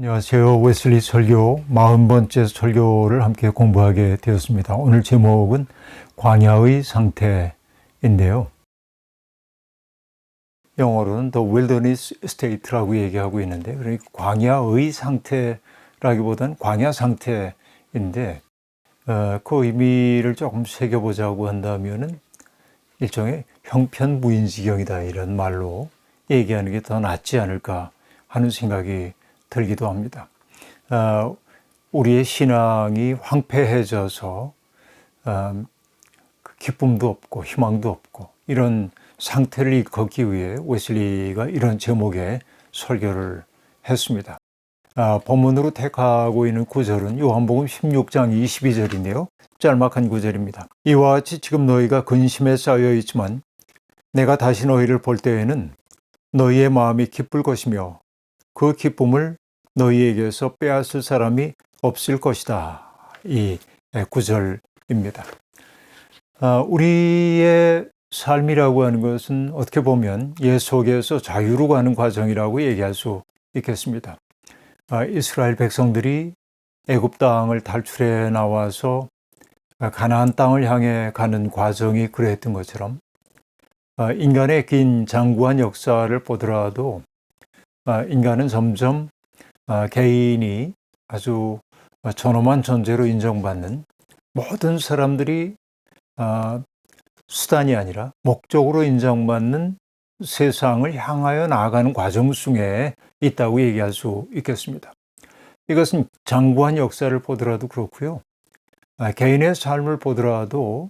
안녕하세요. 웨슬리 설교 40번째 설교를 함께 공부하게 되었습니다. 오늘 제목은 광야의 상태인데요. 영어로는 The Wilderness State라고 얘기하고 있는데, 그러니까 광야의 상태라기보다는 광야 상태인데, 그 의미를 조금 새겨보자고 한다면은 일종의 형편무인지경이다, 이런 말로 얘기하는 게 더 낫지 않을까 하는 생각이 들기도 합니다. 우리의 신앙이 황폐해져서 기쁨도 없고 희망도 없고 이런 상태를 이끌기 위해 웨슬리가 이런 제목의 설교를 했습니다. 본문으로 택하고 있는 구절은 요한복음 16장 22절인데요. 짤막한 구절입니다. 이와 같이 지금 너희가 근심에 쌓여 있지만 내가 다시 너희를 볼 때에는 너희의 마음이 기쁠 것이며 그 기쁨을 너희에게서 빼앗을 사람이 없을 것이다. 이 구절입니다. 우리의 삶이라고 하는 것은 어떻게 보면 옛 속에서 자유로 가는 과정이라고 얘기할 수 있겠습니다. 이스라엘 백성들이 애굽 땅을 탈출해 나와서 가나안 땅을 향해 가는 과정이 그랬던 것처럼 인간의 긴 장구한 역사를 보더라도 인간은 점점 개인이 아주 존엄한 존재로 인정받는, 모든 사람들이 수단이 아니라 목적으로 인정받는 세상을 향하여 나아가는 과정 중에 있다고 얘기할 수 있겠습니다. 이것은 장구한 역사를 보더라도 그렇고요. 개인의 삶을 보더라도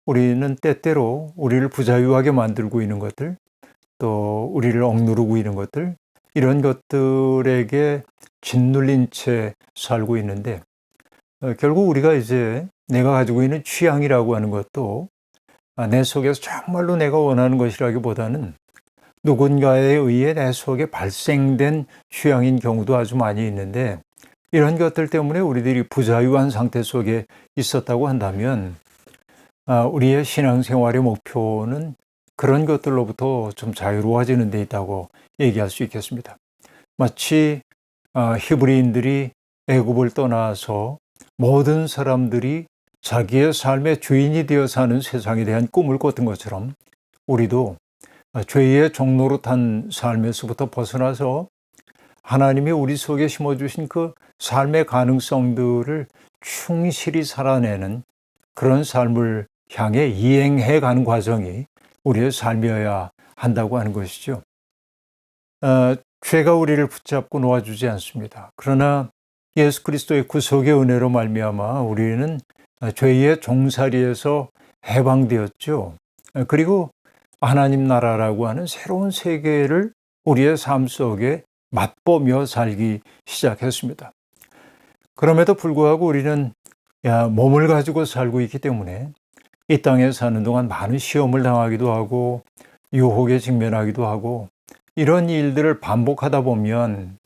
우리는 때때로 우리를 부자유하게 만들고 있는 것들, 또 우리를 억누르고 있는 것들, 이런 것들에게 짓눌린 채 살고 있는데, 결국 우리가 이제 내가 가지고 있는 취향이라고 하는 것도 내 속에서 정말로 내가 원하는 것이라기보다는 누군가에 의해 내 속에 발생된 취향인 경우도 아주 많이 있는데, 이런 것들 때문에 우리들이 부자유한 상태 속에 있었다고 한다면 우리의 신앙생활의 목표는 그런 것들로부터 좀 자유로워지는 데 있다고 얘기할 수 있겠습니다. 마치 히브리인들이 애굽을 떠나서 모든 사람들이 자기의 삶의 주인이 되어 사는 세상에 대한 꿈을 꿨던 것처럼, 우리도 죄의 종로로 탄 삶에서부터 벗어나서 하나님이 우리 속에 심어주신 그 삶의 가능성들을 충실히 살아내는 그런 삶을 향해 이행해 가는 과정이 우리의 삶이어야 한다고 하는 것이죠. 죄가 우리를 붙잡고 놓아주지 않습니다. 그러나 예수 그리스도의 구속의 은혜로 말미암아 우리는 죄의 종살이에서 해방되었죠. 그리고 하나님 나라라고 하는 새로운 세계를 우리의 삶 속에 맛보며 살기 시작했습니다. 그럼에도 불구하고 우리는 몸을 가지고 살고 있기 때문에 이 땅에 사는 동안 많은 시험을 당하기도 하고 유혹에 직면하기도 하고, 이런 일들을 반복하다 보면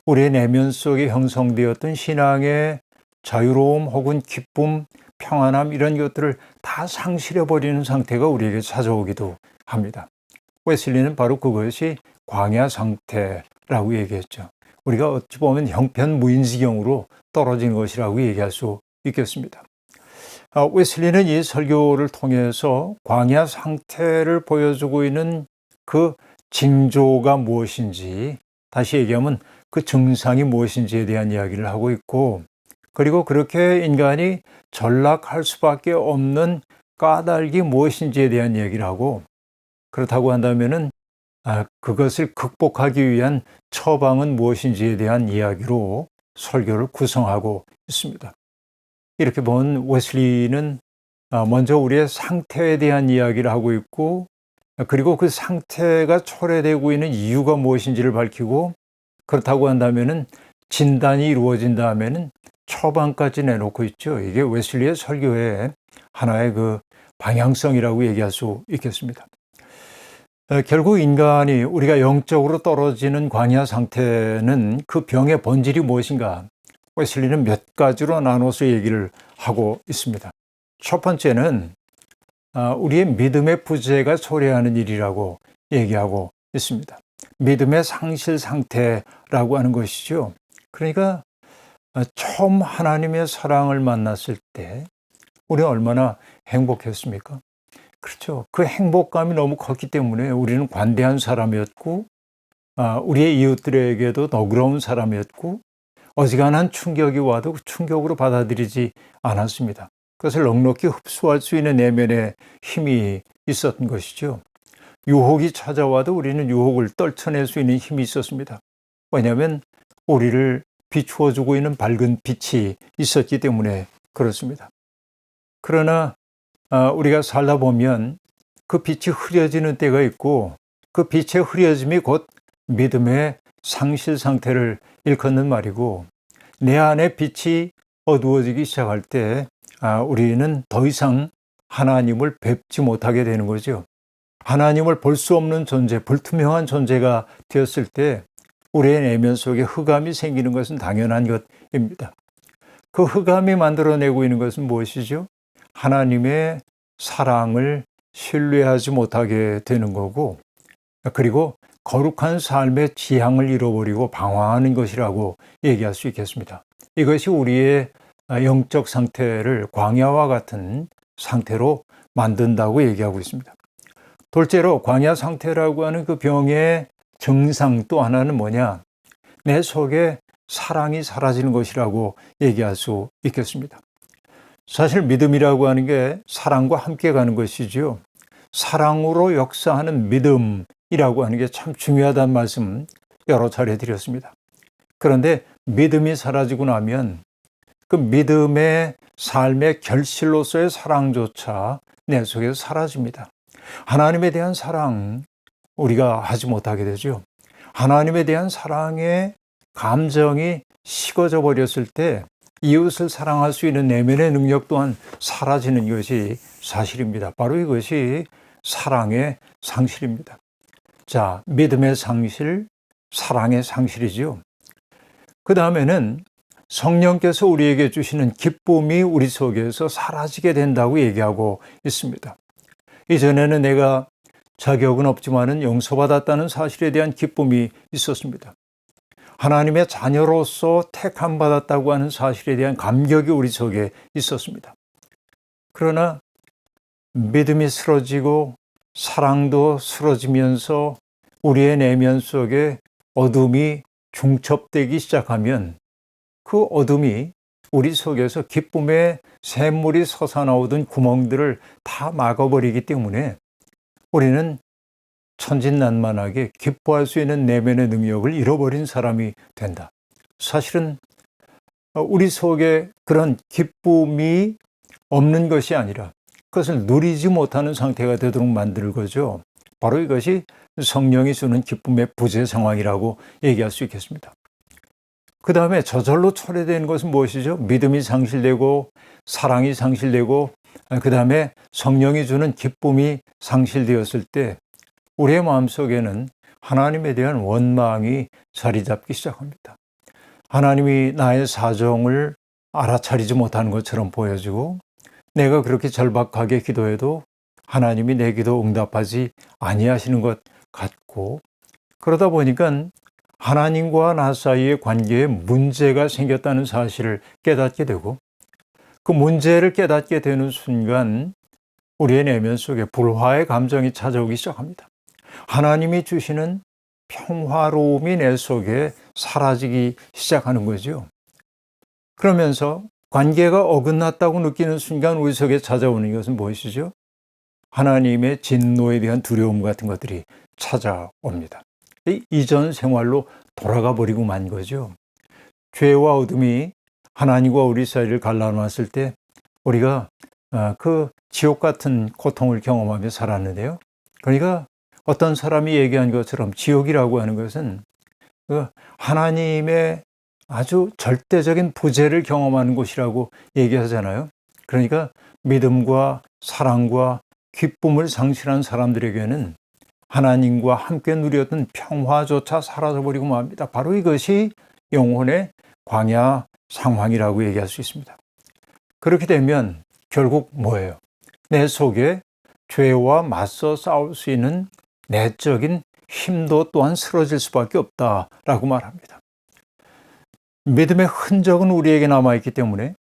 우리의 내면 속에 형성되었던 신앙의 자유로움 혹은 기쁨, 평안함, 이런 것들을 다 상실해버리는 상태가 우리에게 찾아오기도 합니다. 웨슬리는 바로 그것이 광야 상태라고 얘기했죠. 우리가 어찌 보면 형편무인지경으로 떨어진 것이라고 얘기할 수 있겠습니다. 웨슬리는 이 설교를 통해서 광야 상태를 보여주고 있는 그 징조가 무엇인지, 다시 얘기하면 그 증상이 무엇인지에 대한 이야기를 하고 있고, 그리고 그렇게 인간이 전락할 수밖에 없는 까닭이 무엇인지에 대한 이야기를 하고, 그렇다고 한다면은 그것을 극복하기 위한 처방은 무엇인지에 대한 이야기로 설교를 구성하고 있습니다. 이렇게 본 웨슬리는 먼저 우리의 상태에 대한 이야기를 하고 있고, 그리고 그 상태가 초래되고 있는 이유가 무엇인지를 밝히고, 그렇다고 한다면은 진단이 이루어진 다음에는 처방까지 내놓고 있죠. 이게 웨슬리의 설교의 하나의 그 방향성이라고 얘기할 수 있겠습니다. 결국 인간이, 우리가 영적으로 떨어지는 광야 상태는 그 병의 본질이 무엇인가? 웨슬리는 몇 가지로 나눠서 얘기를 하고 있습니다. 첫 번째는 우리의 믿음의 부재가 초래하는 일이라고 얘기하고 있습니다. 믿음의 상실 상태라고 하는 것이죠. 그러니까 처음 하나님의 사랑을 만났을 때 우리는 얼마나 행복했습니까? 그렇죠. 그 행복감이 너무 컸기 때문에 우리는 관대한 사람이었고, 우리의 이웃들에게도 너그러운 사람이었고, 어지간한 충격이 와도 그 충격으로 받아들이지 않았습니다. 그것을 넉넉히 흡수할 수 있는 내면의 힘이 있었던 것이죠. 유혹이 찾아와도 우리는 유혹을 떨쳐낼 수 있는 힘이 있었습니다. 왜냐하면 우리를 비추어주고 있는 밝은 빛이 있었기 때문에 그렇습니다. 그러나 우리가 살다 보면 그 빛이 흐려지는 때가 있고, 그 빛의 흐려짐이 곧 믿음의 상실 상태를 일컫는 말이고, 내 안에 빛이 어두워지기 시작할 때 우리는 더 이상 하나님을 뵙지 못하게 되는 거죠. 하나님을 볼 수 없는 존재, 불투명한 존재가 되었을 때 우리의 내면 속에 흑암이 생기는 것은 당연한 것입니다. 그 흑암이 만들어내고 있는 것은 무엇이죠? 하나님의 사랑을 신뢰하지 못하게 되는 거고, 그리고 거룩한 삶의 지향을 잃어버리고 방황하는 것이라고 얘기할 수 있겠습니다. 이것이 우리의 영적 상태를 광야와 같은 상태로 만든다고 얘기하고 있습니다. 둘째로 광야 상태라고 하는 그 병의 증상 또 하나는 뭐냐? 내 속에 사랑이 사라지는 것이라고 얘기할 수 있겠습니다. 사실 믿음이라고 하는 게 사랑과 함께 가는 것이죠. 사랑으로 역사하는 믿음이라고 하는 게 참 중요하다는 말씀 여러 차례 드렸습니다. 그런데 믿음이 사라지고 나면 그 믿음의 삶의 결실로서의 사랑조차 내 속에서 사라집니다. 하나님에 대한 사랑 우리가 하지 못하게 되죠. 하나님에 대한 사랑의 감정이 식어져 버렸을 때 이웃을 사랑할 수 있는 내면의 능력 또한 사라지는 것이 사실입니다. 바로 이것이 사랑의 상실입니다. 자, 믿음의 상실, 사랑의 상실이죠. 그 다음에는 성령께서 우리에게 주시는 기쁨이 우리 속에서 사라지게 된다고 얘기하고 있습니다. 이전에는 내가 자격은 없지만은 용서받았다는 사실에 대한 기쁨이 있었습니다. 하나님의 자녀로서 택함받았다고 하는 사실에 대한 감격이 우리 속에 있었습니다. 그러나 믿음이 쓰러지고 사랑도 쓰러지면서 우리의 내면 속에 어둠이 중첩되기 시작하면 그 어둠이 우리 속에서 기쁨의 샘물이 솟아나오던 구멍들을 다 막아버리기 때문에 우리는 천진난만하게 기뻐할 수 있는 내면의 능력을 잃어버린 사람이 된다. 사실은 우리 속에 그런 기쁨이 없는 것이 아니라 그것을 누리지 못하는 상태가 되도록 만들 거죠. 바로 이것이 성령이 주는 기쁨의 부재 상황이라고 얘기할 수 있겠습니다. 그 다음에 저절로 초래되는 것은 무엇이죠? 믿음이 상실되고 사랑이 상실되고 그 다음에 성령이 주는 기쁨이 상실되었을 때 우리의 마음속에는 하나님에 대한 원망이 자리 잡기 시작합니다. 하나님이 나의 사정을 알아차리지 못하는 것처럼 보여지고 내가 그렇게 절박하게 기도해도 하나님이 내 기도 응답하지 아니하시는 것 같고 그러다 보니까 하나님과 나 사이의 관계에 문제가 생겼다는 사실을 깨닫게 되고 그 문제를 깨닫게 되는 순간 우리의 내면 속에 불화의 감정이 찾아오기 시작합니다. 하나님이 주시는 평화로움이 내 속에 사라지기 시작하는 거죠. 그러면서 관계가 어긋났다고 느끼는 순간 우리 속에 찾아오는 것은 무엇이죠? 하나님의 진노에 대한 두려움 같은 것들이 찾아옵니다. 이전 생활로 돌아가 버리고 만 거죠. 죄와 어둠이 하나님과 우리 사이를 갈라놨을 때 우리가 그 지옥 같은 고통을 경험하며 살았는데요. 그러니까 어떤 사람이 얘기한 것처럼 지옥이라고 하는 것은 하나님의 아주 절대적인 부재를 경험하는 곳이라고 얘기하잖아요. 그러니까 믿음과 사랑과 기쁨을 상실한 사람들에게는 하나님과 함께 누렸던 평화조차 사라져버리고 맙니다. 바로 이것이 영혼의 광야 상황이라고 얘기할 수 있습니다. 그렇게 되면 결국 뭐예요? 내 속에 죄와 맞서 싸울 수 있는 내적인 힘도 또한 쓰러질 수밖에 없다라고 말합니다. 믿음의 흔적은 우리에게 남아있기 때문에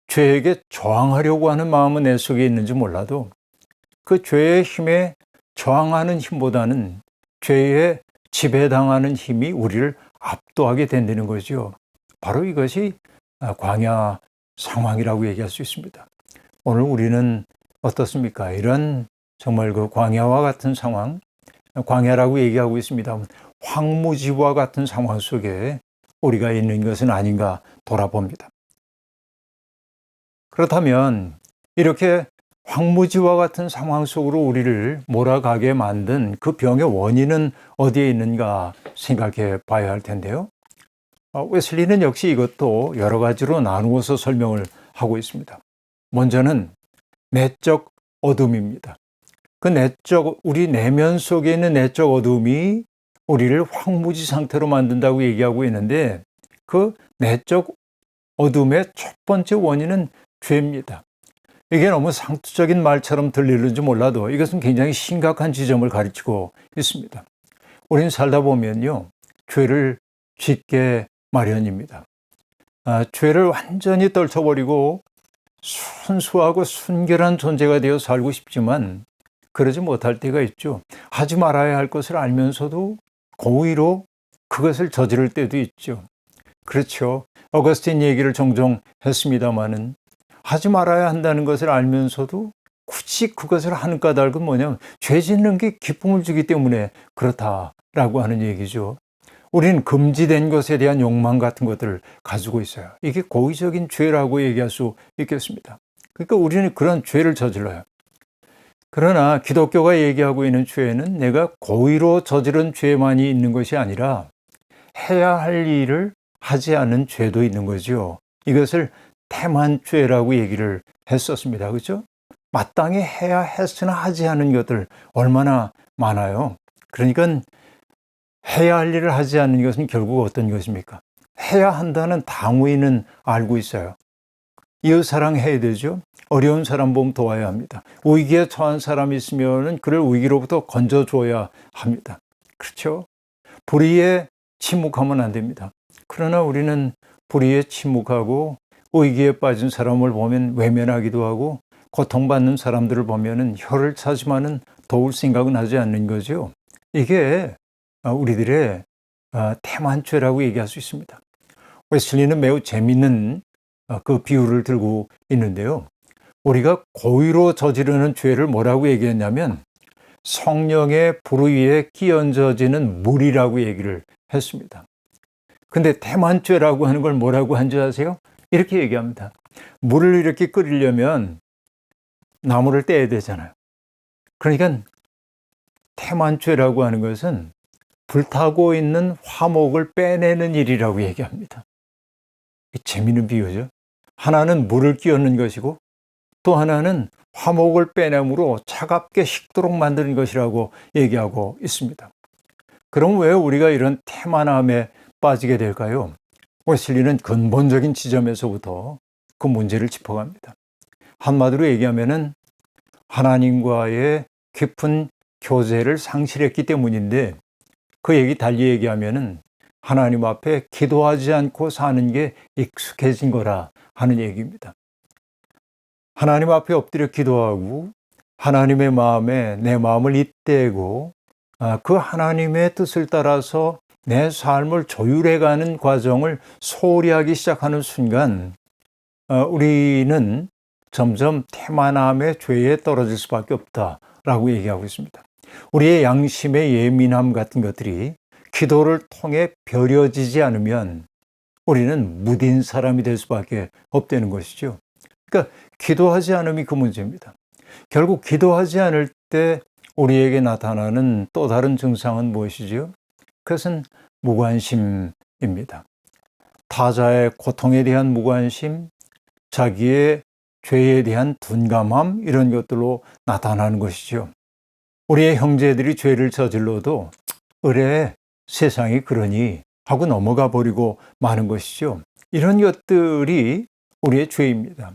죄에게 저항하려고 하는 마음은 내 속에 있는지 몰라도 그 죄의 힘에 저항하는 힘보다는 죄에 지배당하는 힘이 우리를 압도하게 된다는 거죠. 바로 이것이 광야 상황이라고 얘기할 수 있습니다. 오늘 우리는 어떻습니까? 이런 정말 그 광야와 같은 상황, 광야라고 얘기하고 있습니다. 황무지와 같은 상황 속에 우리가 있는 것은 아닌가 돌아봅니다. 그렇다면 이렇게 황무지와 같은 상황 속으로 우리를 몰아가게 만든 그 병의 원인은 어디에 있는가 생각해 봐야 할 텐데요. 웨슬리는 역시 이것도 여러 가지로 나누어서 설명을 하고 있습니다. 먼저는 내적 어둠입니다. 그 우리 내면 속에 있는 내적 어둠이 우리를 황무지 상태로 만든다고 얘기하고 있는데 그 내적 어둠의 첫 번째 원인은 죄입니다. 이게 너무 상투적인 말처럼 들리는지 몰라도 이것은 굉장히 심각한 지점을 가리키고 있습니다. 우리는 살다 보면요, 죄를 짓게 마련입니다. 죄를 완전히 떨쳐버리고 순수하고 순결한 존재가 되어 살고 싶지만 그러지 못할 때가 있죠. 하지 말아야 할 것을 알면서도 고의로 그것을 저지를 때도 있죠. 그렇죠. 어거스틴 얘기를 종종 했습니다마는 하지 말아야 한다는 것을 알면서도 굳이 그것을 하는 까닭은 뭐냐면 죄 짓는 게 기쁨을 주기 때문에 그렇다라고 하는 얘기죠. 우리는 금지된 것에 대한 욕망 같은 것들을 가지고 있어요. 이게 고의적인 죄라고 얘기할 수 있겠습니다. 그러니까 우리는 그런 죄를 저질러요. 그러나 기독교가 얘기하고 있는 죄는 내가 고의로 저지른 죄만이 있는 것이 아니라 해야 할 일을 하지 않은 죄도 있는 거죠. 이것을 태만죄라고 얘기를 했었습니다. 그렇죠? 마땅히 해야 했으나 하지 않은 것들 얼마나 많아요. 그러니까 해야 할 일을 하지 않는 것은 결국 어떤 것입니까? 해야 한다는 당위는 알고 있어요. 이웃사랑 해야 되죠. 어려운 사람 보면 도와야 합니다. 위기에 처한 사람이 있으면 그를 위기로부터 건져줘야 합니다. 그렇죠? 불의에 침묵하면 안 됩니다. 그러나 우리는 불의에 침묵하고 위기에 빠진 사람을 보면 외면하기도 하고 고통받는 사람들을 보면 혀를 차지만은 도울 생각은 하지 않는 거죠. 이게 우리들의 태만죄라고 얘기할 수 있습니다. 웨슬리는 매우 재미있는 그 비유를 들고 있는데요. 우리가 고의로 저지르는 죄를 뭐라고 얘기했냐면 성령의 불의에 끼얹어지는 물이라고 얘기를 했습니다. 근데 태만죄라고 하는 걸 뭐라고 한지 아세요? 이렇게 얘기합니다. 물을 이렇게 끓이려면 나무를 떼야 되잖아요. 그러니까 태만죄라고 하는 것은 불타고 있는 화목을 빼내는 일이라고 얘기합니다. 재미있는 비유죠. 하나는 물을 끼얹는 것이고 또 하나는 화목을 빼냄으로 차갑게 식도록 만드는 것이라고 얘기하고 있습니다. 그럼 왜 우리가 이런 태만함에 빠지게 될까요? 웨슬리는 근본적인 지점에서부터 그 문제를 짚어갑니다. 한마디로 얘기하면은 하나님과의 깊은 교제를 상실했기 때문인데 그 얘기 달리 얘기하면은 하나님 앞에 기도하지 않고 사는 게 익숙해진 거라 하는 얘기입니다. 하나님 앞에 엎드려 기도하고 하나님의 마음에 내 마음을 잇대고 그 하나님의 뜻을 따라서 내 삶을 조율해가는 과정을 소홀히 하기 시작하는 순간 우리는 점점 태만함의 죄에 떨어질 수밖에 없다라고 얘기하고 있습니다. 우리의 양심의 예민함 같은 것들이 기도를 통해 벼려지지 않으면 우리는 무딘 사람이 될 수밖에 없다는 것이죠. 그러니까 기도하지 않음이 그 문제입니다. 결국 기도하지 않을 때 우리에게 나타나는 또 다른 증상은 무엇이죠? 그것은 무관심입니다. 타자의 고통에 대한 무관심, 자기의 죄에 대한 둔감함 이런 것들로 나타나는 것이죠. 우리의 형제들이 죄를 저질러도 그래 세상이 그러니 하고 넘어가 버리고 마는 것이죠. 이런 것들이 우리의 죄입니다.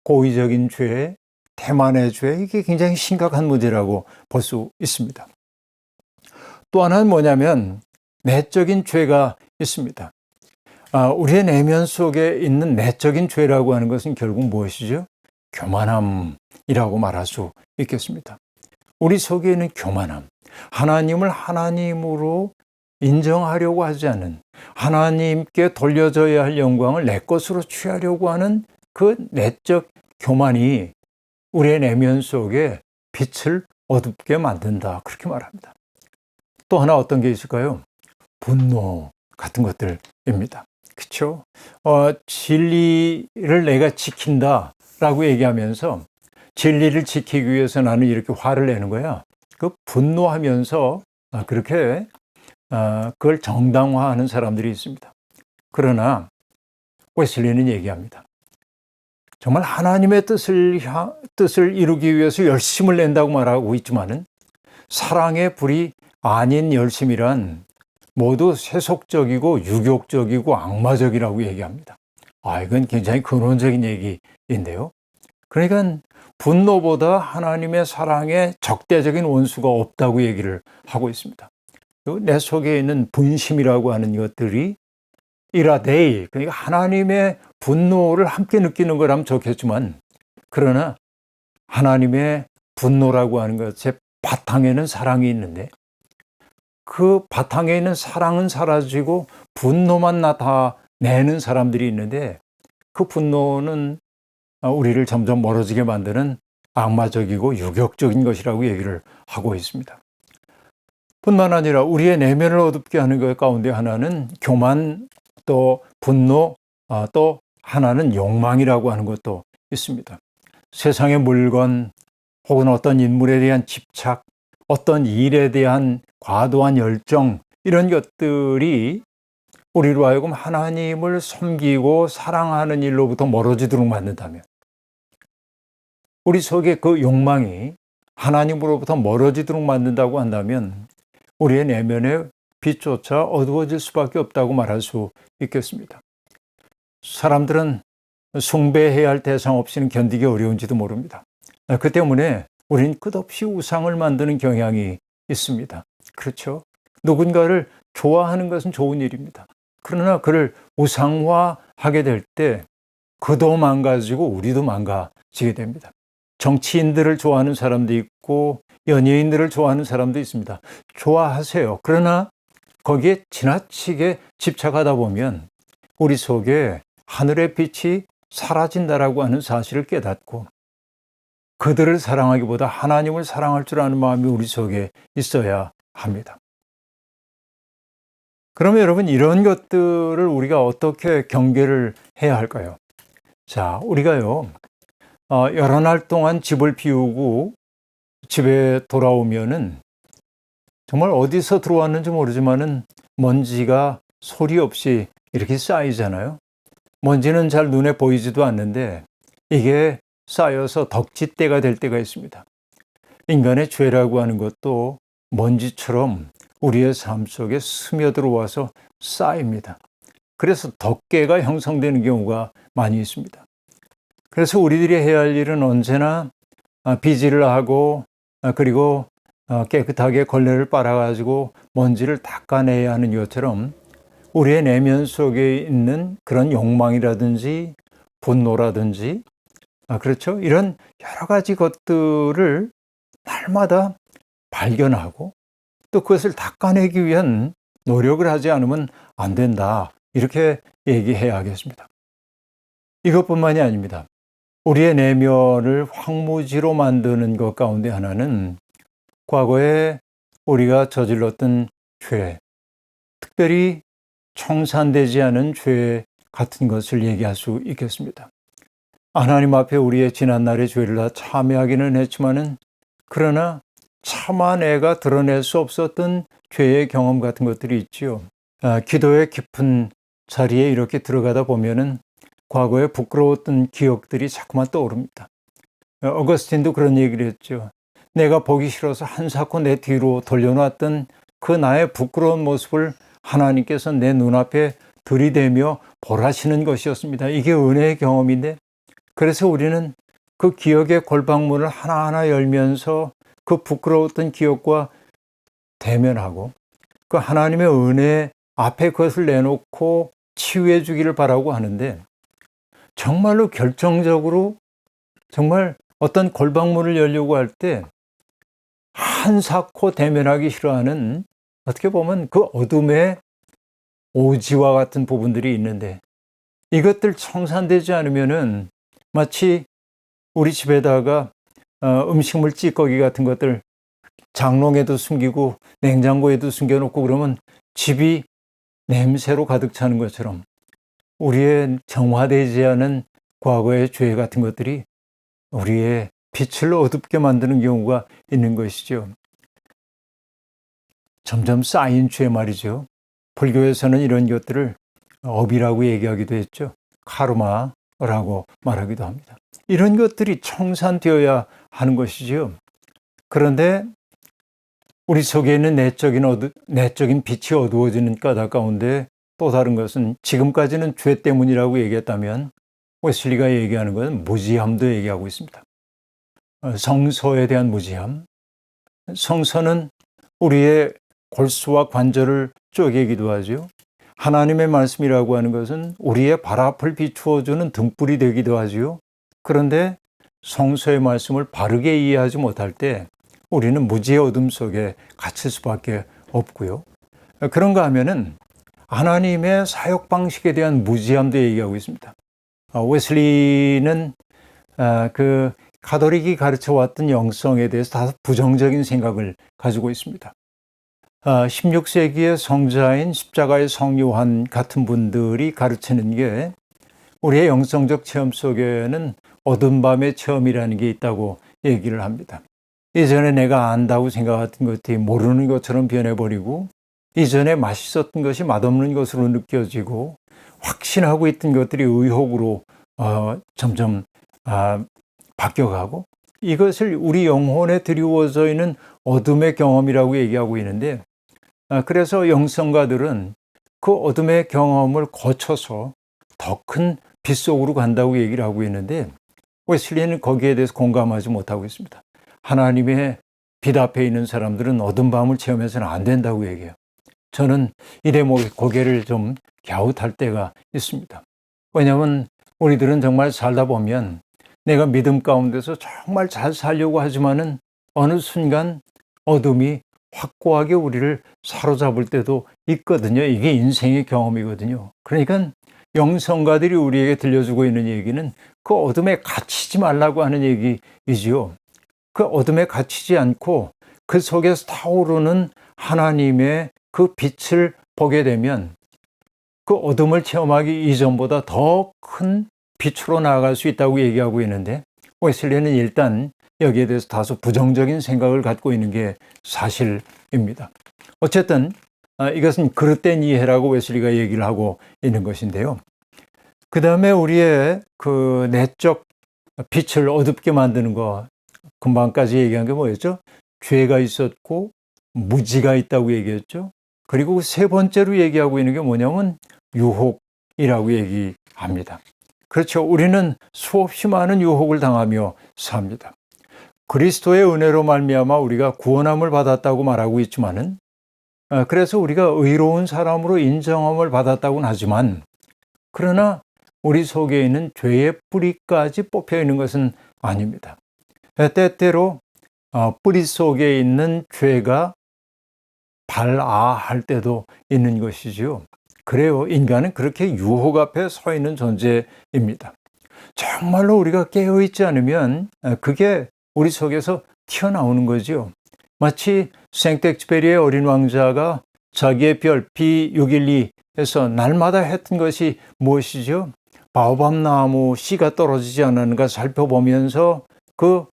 고의적인 죄, 태만의 죄, 이게 굉장히 심각한 문제라고 볼 수 있습니다. 또 하나는 뭐냐면 내적인 죄가 있습니다. 우리의 내면 속에 있는 내적인 죄라고 하는 것은 결국 무엇이죠? 교만함이라고 말할 수 있겠습니다. 우리 속에 있는 교만함, 하나님을 하나님으로 인정하려고 하지 않는, 하나님께 돌려줘야 할 영광을 내 것으로 취하려고 하는 그 내적 교만이 우리의 내면 속에 빛을 어둡게 만든다. 그렇게 말합니다. 또 하나 어떤 게 있을까요? 분노 같은 것들입니다. 그렇죠? 진리를 내가 지킨다라고 얘기하면서 진리를 지키기 위해서 나는 이렇게 화를 내는 거야. 그 분노하면서 그렇게 그걸 정당화하는 사람들이 있습니다. 그러나 웨슬리는 얘기합니다. 정말 하나님의 뜻을 이루기 위해서 열심을 낸다고 말하고 있지만은 사랑의 불이 아닌 열심이란 모두 세속적이고 유욕적이고 악마적이라고 얘기합니다. 이건 굉장히 근원적인 얘기인데요. 그러니까 분노보다 하나님의 사랑에 적대적인 원수가 없다고 얘기를 하고 있습니다. 내 속에 있는 분심이라고 하는 것들이 이라데이, 그러니까 하나님의 분노를 함께 느끼는 거라면 좋겠지만, 그러나 하나님의 분노라고 하는 것의 바탕에는 사랑이 있는데 그 바탕에 있는 사랑은 사라지고 분노만 나타내는 사람들이 있는데 그 분노는 우리를 점점 멀어지게 만드는 악마적이고 유격적인 것이라고 얘기를 하고 있습니다. 뿐만 아니라 우리의 내면을 어둡게 하는 것 가운데 하나는 교만, 또 분노, 또 하나는 욕망이라고 하는 것도 있습니다. 세상의 물건 혹은 어떤 인물에 대한 집착, 어떤 일에 대한 과도한 열정, 이런 것들이 우리로 하여금 하나님을 섬기고 사랑하는 일로부터 멀어지도록 만든다면, 우리 속에 그 욕망이 하나님으로부터 멀어지도록 만든다고 한다면 우리의 내면의 빛조차 어두워질 수밖에 없다고 말할 수 있겠습니다. 사람들은 숭배해야 할 대상 없이는 견디기 어려운지도 모릅니다. 그 때문에 우리는 끝없이 우상을 만드는 경향이 있습니다. 그렇죠? 누군가를 좋아하는 것은 좋은 일입니다. 그러나 그를 우상화하게 될 때 그도 망가지고 우리도 망가지게 됩니다. 정치인들을 좋아하는 사람도 있고 연예인들을 좋아하는 사람도 있습니다. 좋아하세요. 그러나 거기에 지나치게 집착하다 보면 우리 속에 하늘의 빛이 사라진다라고 하는 사실을 깨닫고 그들을 사랑하기보다 하나님을 사랑할 줄 아는 마음이 우리 속에 있어야 합니다. 그러면 여러분, 이런 것들을 우리가 어떻게 경계를 해야 할까요? 자, 우리가요, 여러 날 동안 집을 비우고 집에 돌아오면은 정말 어디서 들어왔는지 모르지만은 먼지가 소리 없이 이렇게 쌓이잖아요. 먼지는 잘 눈에 보이지도 않는데 이게 쌓여서 덕지대가 될 때가 있습니다. 인간의 죄라고 하는 것도 먼지처럼 우리의 삶 속에 스며들어와서 쌓입니다. 그래서 덮개가 형성되는 경우가 많이 있습니다. 그래서 우리들이 해야 할 일은 언제나 비질을 하고 그리고 깨끗하게 걸레를 빨아가지고 먼지를 닦아내야 하는 것처럼 우리의 내면 속에 있는 그런 욕망이라든지 분노라든지 그렇죠? 이런 여러 가지 것들을 날마다 발견하고 또 그것을 닦아내기 위한 노력을 하지 않으면 안 된다. 이렇게 얘기해야 하겠습니다. 이것뿐만이 아닙니다. 우리의 내면을 황무지로 만드는 것 가운데 하나는 과거에 우리가 저질렀던 죄, 특별히 청산되지 않은 죄 같은 것을 얘기할 수 있겠습니다. 하나님 앞에 우리의 지난날의 죄를 다 참회하기는 했지만은 그러나 참아내가 드러낼 수 없었던 죄의 경험 같은 것들이 있지요. 기도의 깊은 자리에 이렇게 들어가다 보면은 과거에 부끄러웠던 기억들이 자꾸만 떠오릅니다. 어거스틴도 그런 얘기를 했죠. 내가 보기 싫어서 한사코 내 뒤로 돌려놨던 그 나의 부끄러운 모습을 하나님께서 내 눈앞에 들이대며 보라시는 것이었습니다. 이게 은혜의 경험인데, 그래서 우리는 그 기억의 골방문을 하나하나 열면서 그 부끄러웠던 기억과 대면하고 그 하나님의 은혜 앞에 그것을 내놓고 치유해 주기를 바라고 하는데 정말로 결정적으로 정말 어떤 골방문을 열려고 할 때 한사코 대면하기 싫어하는 어떻게 보면 그 어둠의 오지와 같은 부분들이 있는데 이것들 청산되지 않으면은 마치 우리 집에다가 음식물 찌꺼기 같은 것들 장롱에도 숨기고 냉장고에도 숨겨놓고 그러면 집이 냄새로 가득 차는 것처럼 우리의 정화되지 않은 과거의 죄 같은 것들이 우리의 빛을 어둡게 만드는 경우가 있는 것이죠. 점점 쌓인 죄 말이죠. 불교에서는 이런 것들을 업이라고 얘기하기도 했죠. 카르마라고 말하기도 합니다. 이런 것들이 청산되어야 하는 것이죠. 그런데 우리 속에 있는 내적인 빛이 어두워지는 까닭 가운데 또 다른 것은 지금까지는 죄 때문이라고 얘기했다면 웨슬리가 얘기하는 것은 무지함도 얘기하고 있습니다. 성서에 대한 무지함. 성서는 우리의 골수와 관절을 쪼개기도 하죠. 하나님의 말씀이라고 하는 것은 우리의 발 앞을 비추어주는 등불이 되기도 하죠. 그런데 성서의 말씀을 바르게 이해하지 못할 때 우리는 무지의 어둠 속에 갇힐 수밖에 없고요. 그런가 하면은 하나님의 사역 방식에 대한 무지함도 얘기하고 있습니다. 웨슬리는 그 가톨릭이 가르쳐 왔던 영성에 대해서 다소 부정적인 생각을 가지고 있습니다. 16세기의 성자인 십자가의 성 요한 같은 분들이 가르치는 게 우리의 영성적 체험 속에는 어두운 밤의 체험이라는 게 있다고 얘기를 합니다. 이전에 내가 안다고 생각했던 것이 모르는 것처럼 변해버리고 이전에 맛있었던 것이 맛없는 것으로 느껴지고 확신하고 있던 것들이 의혹으로 점점 바뀌어가고 이것을 우리 영혼에 드리워져 있는 어둠의 경험이라고 얘기하고 있는데 그래서 영성가들은 그 어둠의 경험을 거쳐서 더 큰 빛 속으로 간다고 얘기를 하고 있는데 웨슬리는 거기에 대해서 공감하지 못하고 있습니다. 하나님의 빛 앞에 있는 사람들은 어두운 밤을 체험해서는 안 된다고 얘기해요. 저는 이 대목에 고개를 좀 갸웃할 때가 있습니다. 왜냐하면 우리들은 정말 살다 보면 내가 믿음 가운데서 정말 잘 살려고 하지만은 어느 순간 어둠이 확고하게 우리를 사로잡을 때도 있거든요. 이게 인생의 경험이거든요. 그러니까 영성가들이 우리에게 들려주고 있는 얘기는 그 어둠에 갇히지 말라고 하는 얘기이지요. 그 어둠에 갇히지 않고 그 속에서 타오르는 하나님의 그 빛을 보게 되면 그 어둠을 체험하기 이전보다 더 큰 빛으로 나아갈 수 있다고 얘기하고 있는데 웨슬리는 일단 여기에 대해서 다소 부정적인 생각을 갖고 있는 게 사실입니다. 어쨌든 이것은 그릇된 이해라고 웨슬리가 얘기를 하고 있는 것인데요. 그 다음에 우리의 그 내적 빛을 어둡게 만드는 거 금방까지 얘기한 게 뭐였죠? 죄가 있었고 무지가 있다고 얘기했죠. 그리고 세 번째로 얘기하고 있는 게 뭐냐면 유혹이라고 얘기합니다. 그렇죠. 우리는 수없이 많은 유혹을 당하며 삽니다. 그리스도의 은혜로 말미암아 우리가 구원함을 받았다고 말하고 있지만은 그래서 우리가 의로운 사람으로 인정함을 받았다고는 하지만 그러나 우리 속에 있는 죄의 뿌리까지 뽑혀 있는 것은 아닙니다. 때때로 뿌리 속에 있는 죄가 발아할 때도 있는 것이지요. 그래요. 인간은 그렇게 유혹 앞에 서 있는 존재입니다. 정말로 우리가 깨어있지 않으면 그게 우리 속에서 튀어나오는 거죠. 마치 생텍쥐페리의 어린 왕자가 자기의 별 B612에서 날마다 했던 것이 무엇이죠? 바오밥 나무 씨가 떨어지지 않았는가 살펴보면서 그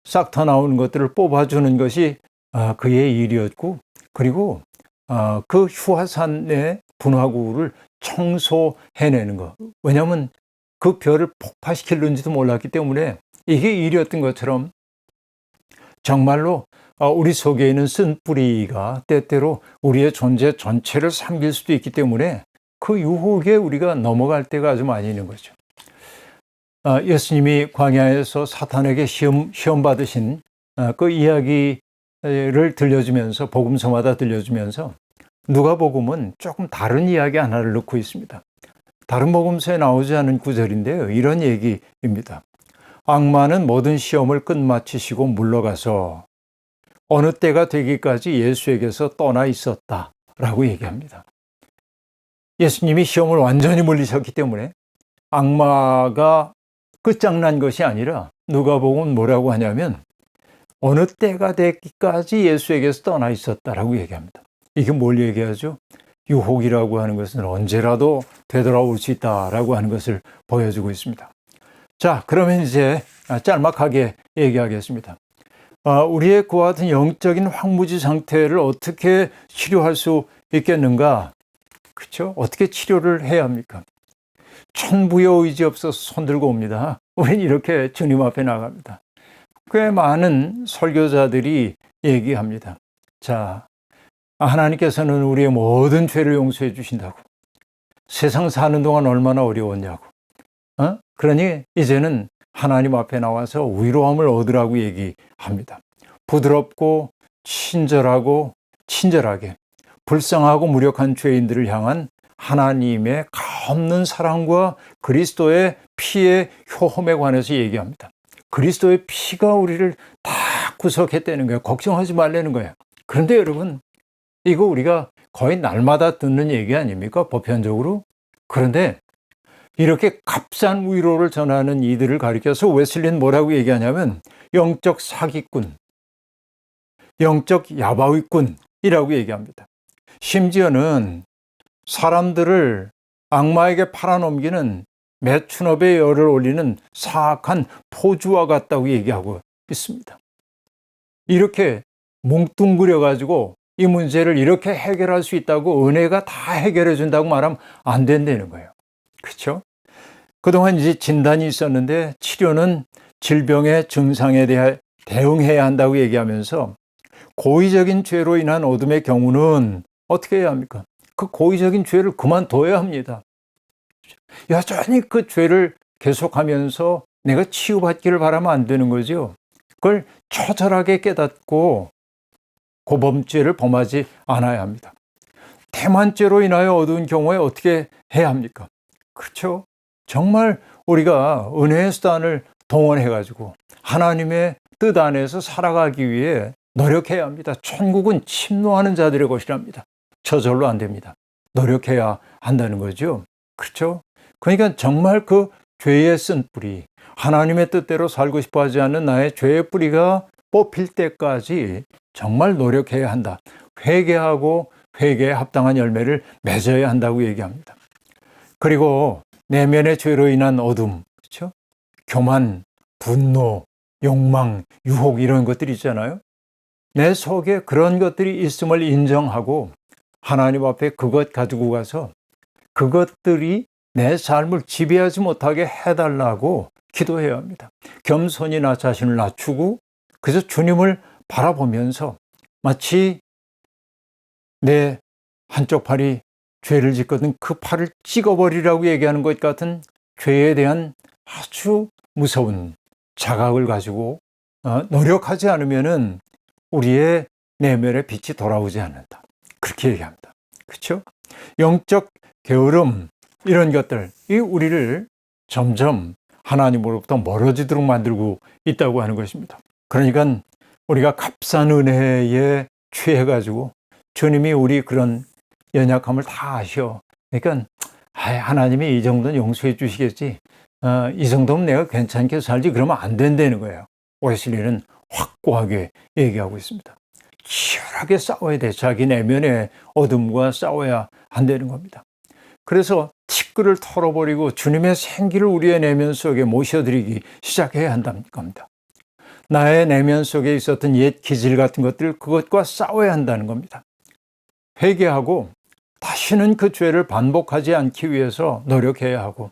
싹터 나오는 것들을 뽑아주는 것이 그의 일이었고 그리고 그 휴화산의 분화구를 청소해내는 것. 왜냐하면 그 별을 폭파시키는지도 몰랐기 때문에 이게 일이었던 것처럼 정말로 우리 속에 있는 쓴뿌리가 때때로 우리의 존재 전체를 삼킬 수도 있기 때문에 그 유혹에 우리가 넘어갈 때가 아주 많이 있는 거죠. 예수님이 광야에서 사탄에게 시험 받으신 그 이야기를 들려주면서 복음서마다 들려주면서 누가복음은 조금 다른 이야기 하나를 넣고 있습니다. 다른 복음서에 나오지 않은 구절인데요. 이런 얘기입니다. 악마는 모든 시험을 끝마치시고 물러가서 어느 때가 되기까지 예수에게서 떠나 있었다라고 얘기합니다. 예수님이 시험을 완전히 물리셨기 때문에 악마가 끝장난 것이 아니라 누가복음은 뭐라고 하냐면 어느 때가 되기까지 예수에게서 떠나 있었다라고 얘기합니다. 이게 뭘 얘기하죠? 유혹이라고 하는 것은 언제라도 되돌아올 수 있다라고 하는 것을 보여주고 있습니다. 자, 그러면 이제 짤막하게 얘기하겠습니다. 우리의 그와 같은 영적인 황무지 상태를 어떻게 치료할 수 있겠는가? 그렇죠? 어떻게 치료를 해야 합니까? 천부여 의지 없어서 손들고 옵니다. 우린 이렇게 주님 앞에 나갑니다. 꽤 많은 설교자들이 얘기합니다. 자, 하나님께서는 우리의 모든 죄를 용서해 주신다고. 세상 사는 동안 얼마나 어려웠냐고. 그러니 이제는 하나님 앞에 나와서 위로함을 얻으라고 얘기합니다. 부드럽고 친절하고 친절하게 불쌍하고 무력한 죄인들을 향한 하나님의 가없는 사랑과 그리스도의 피의 효험에 관해서 얘기합니다. 그리스도의 피가 우리를 다 구속했다는 거예요. 걱정하지 말라는 거예요. 그런데 여러분, 이거 우리가 거의 날마다 듣는 얘기 아닙니까? 보편적으로. 그런데 이렇게 값싼 위로를 전하는 이들을 가리켜서 웨슬리는 뭐라고 얘기하냐면 영적 사기꾼, 영적 야바위꾼이라고 얘기합니다. 심지어는 사람들을 악마에게 팔아넘기는 매춘업의 열을 올리는 사악한 포주와 같다고 얘기하고 있습니다. 이렇게 뭉뚱그려가지고 이 문제를 이렇게 해결할 수 있다고 은혜가 다 해결해 준다고 말하면 안 된다는 거예요. 그렇죠? 그동안 이제 진단이 있었는데 치료는 질병의 증상에 대해 대응해야 한다고 얘기하면서 고의적인 죄로 인한 어둠의 경우는 어떻게 해야 합니까? 그 고의적인 죄를 그만둬야 합니다. 여전히 그 죄를 계속하면서 내가 치유받기를 바라면 안 되는 거죠. 그걸 처절하게 깨닫고 고범죄를 범하지 않아야 합니다. 대만죄로 인하여 어두운 경우에 어떻게 해야 합니까? 그렇죠. 정말 우리가 은혜의 수단을 동원해가지고 하나님의 뜻 안에서 살아가기 위해 노력해야 합니다. 천국은 침노하는 자들의 것이랍니다. 저절로 안 됩니다. 노력해야 한다는 거죠. 그렇죠. 그러니까 정말 그 죄의 쓴뿌리, 하나님의 뜻대로 살고 싶어 하지 않는 나의 죄의 뿌리가 뽑힐 때까지 정말 노력해야 한다. 회개하고 회개에 합당한 열매를 맺어야 한다고 얘기합니다. 그리고 내면의 죄로 인한 어둠, 그렇죠? 교만, 분노, 욕망, 유혹 이런 것들이 있잖아요. 내 속에 그런 것들이 있음을 인정하고 하나님 앞에 그것 가지고 가서 그것들이 내 삶을 지배하지 못하게 해달라고 기도해야 합니다. 겸손히 나 자신을 낮추고 그래서 주님을 바라보면서 마치 내 한쪽 팔이 죄를 짓거든 그 팔을 찍어버리라고 얘기하는 것 같은 죄에 대한 아주 무서운 자각을 가지고 노력하지 않으면은 우리의 내면의 빛이 돌아오지 않는다. 그렇게 얘기합니다. 그렇죠? 영적 게으름 이런 것들이 우리를 점점 하나님으로부터 멀어지도록 만들고 있다고 하는 것입니다. 그러니까 우리가 값싼 은혜에 취해가지고 주님이 우리 그런 연약함을 다 아셔. 그러니까 하나님이 이 정도는 용서해 주시겠지. 이 정도면 내가 괜찮게 살지 그러면 안 된다는 거예요. 웨슬리는 확고하게 얘기하고 있습니다. 치열하게 싸워야 돼. 자기 내면의 어둠과 싸워야 한다는 겁니다. 그래서 티끌을 털어버리고 주님의 생기를 우리의 내면 속에 모셔드리기 시작해야 한다는 겁니다. 나의 내면 속에 있었던 옛 기질 같은 것들 그것과 싸워야 한다는 겁니다. 회개하고 다시는 그 죄를 반복하지 않기 위해서 노력해야 하고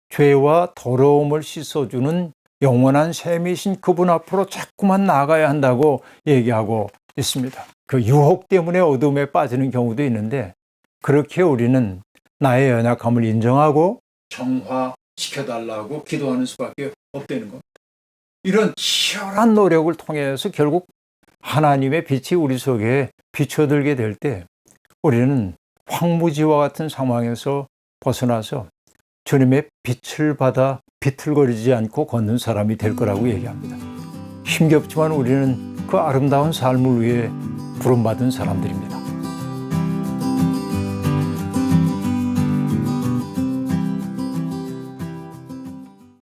죄와 더러움을 씻어주는 영원한 셈이신 그분 앞으로 자꾸만 나아가야 한다고 얘기하고 있습니다. 그 유혹 때문에 어둠에 빠지는 경우도 있는데 그렇게 우리는 나의 연약함을 인정하고 정화시켜달라고 기도하는 수밖에 없다는 겁니다. 이런 치열한 노력을 통해서 결국 하나님의 빛이 우리 속에 비춰들게 될 때 우리는 황무지와 같은 상황에서 벗어나서 주님의 빛을 받아 비틀거리지 않고 걷는 사람이 될 거라고 얘기합니다. 힘겹지만 우리는 그 아름다운 삶을 위해 부름받은 사람들입니다.